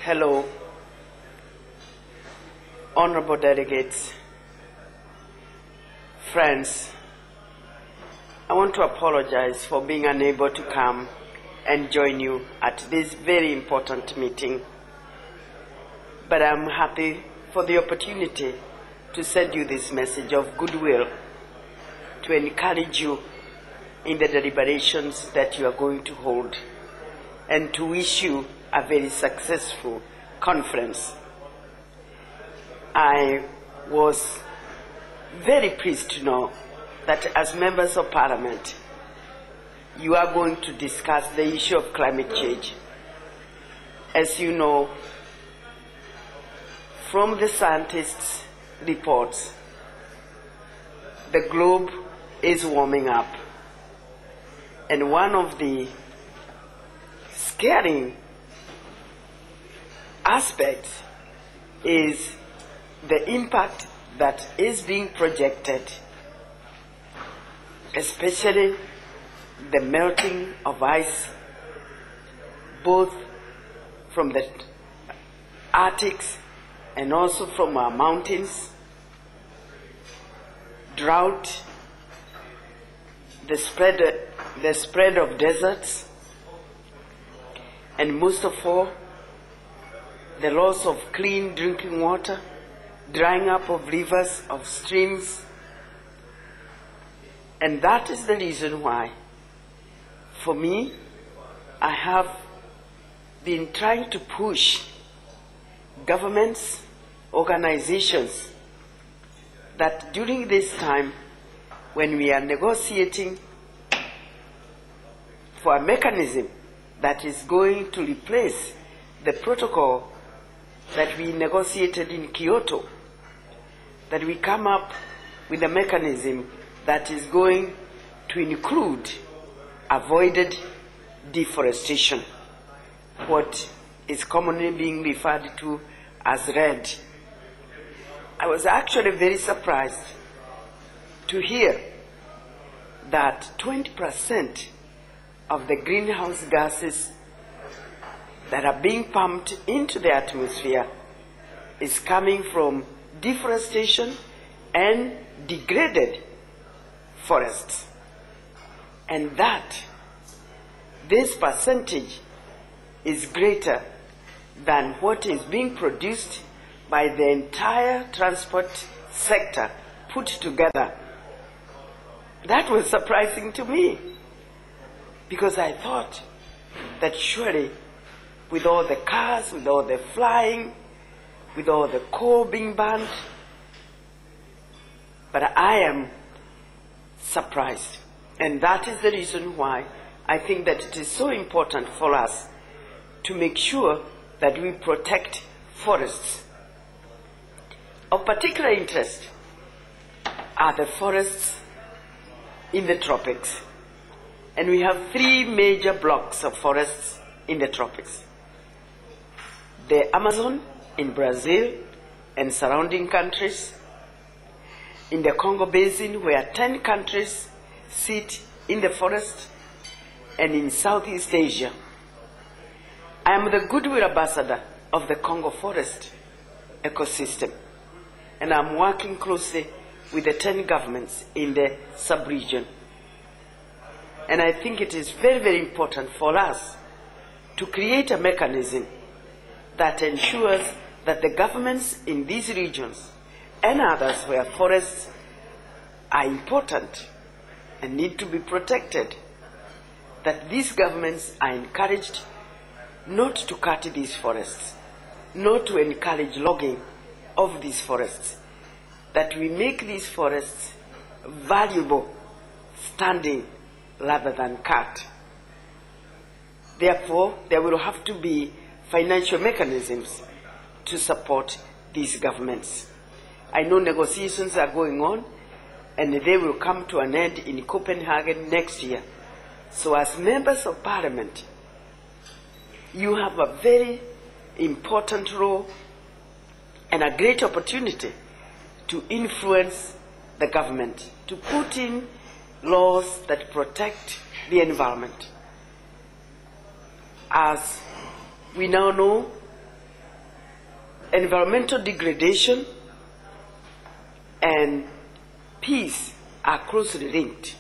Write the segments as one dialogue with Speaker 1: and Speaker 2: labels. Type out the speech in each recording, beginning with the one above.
Speaker 1: Hello, honorable delegates, friends. I want to apologize for being unable to come and join you at this very important meeting. But I'm happy for the opportunity to send you this message of goodwill to encourage you in the deliberations that you are going to hold and to wish you a very successful conference. I was very pleased to know that as members of parliament, you are going to discuss the issue of climate change. As you know, from the scientists' reports, the globe is warming up. And one of the scary aspects is the impact that is being projected, especially the melting of ice, both from the Arctics and also from our mountains, drought, the spread of deserts, and most of all, the loss of clean drinking water, drying up of rivers, of streams. And that is the reason why, for me, I have been trying to push governments, organizations, that during this time, when we are negotiating for a mechanism that is going to replace the protocol that we negotiated in Kyoto, that we come up with a mechanism that is going to include avoided deforestation, what is commonly being referred to as RED. I was actually very surprised to hear that 20% of the greenhouse gases that are being pumped into the atmosphere is coming from deforestation and degraded forests. And that this percentage is greater than what is being produced by the entire transport sector put together. That was surprising to me, because I thought that surely with all the cars, with all the flying, with all the coal being burned, but I am surprised. And that is the reason why I think that it is so important for us to make sure that we protect forests. Of particular interest are the forests in the tropics. And we have three major blocks of forests in the tropics. The Amazon in Brazil and surrounding countries, in the Congo Basin, where 10 countries sit in the forest, and in Southeast Asia. I am the goodwill ambassador of the Congo forest ecosystem, and I'm working closely with the 10 governments in the sub-region. And I think it is very, very important for us to create a mechanism that ensures that the governments in these regions and others where forests are important and need to be protected, that these governments are encouraged not to cut these forests, not to encourage logging of these forests, that we make these forests valuable, standing rather than cut. Therefore, there will have to be financial mechanisms to support these governments. I know negotiations are going on, and they will come to an end in Copenhagen next year. So as members of parliament, you have a very important role and a great opportunity to influence the government, to put in laws that protect the environment. As we now know, environmental degradation and peace are closely linked.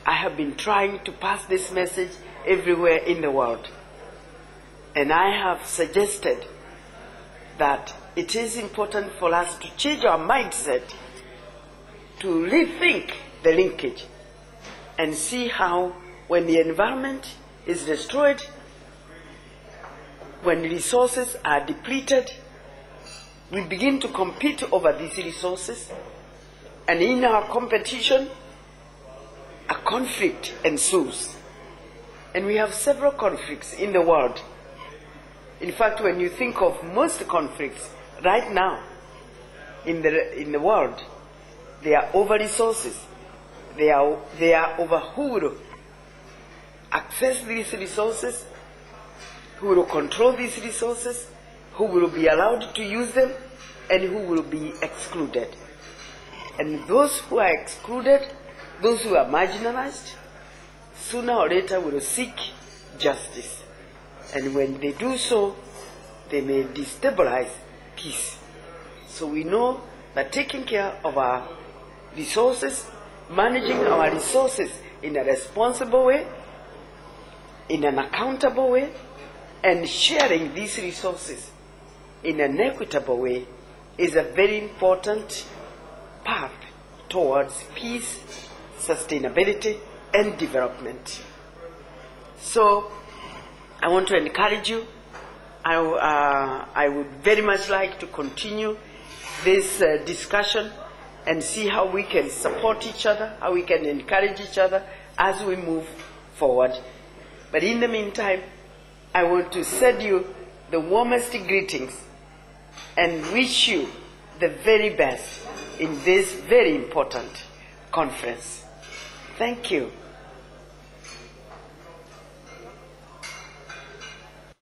Speaker 1: I have been trying to pass this message everywhere in the world. And I have suggested that it is important for us to change our mindset, to rethink the linkage, and see how when the environment is destroyed, when resources are depleted, we begin to compete over these resources, and in our competition, a conflict ensues. And we have several conflicts in the world. In fact, when you think of most conflicts right now in the world, they are over resources. They are over who will access these resources, who will control these resources, who will be allowed to use them, and who will be excluded. And those who are excluded, those who are marginalized, sooner or later will seek justice. And when they do so, they may destabilize peace. So we know that taking care of our resources, managing our resources in a responsible way, in an accountable way, and sharing these resources in an equitable way is a very important path towards peace, sustainability, and development. So I want to encourage you. I would very much like to continue this discussion and see how we can support each other, how we can encourage each other as we move forward. But in the meantime, I want to send you the warmest greetings and wish you the very best in this very important conference. Thank you.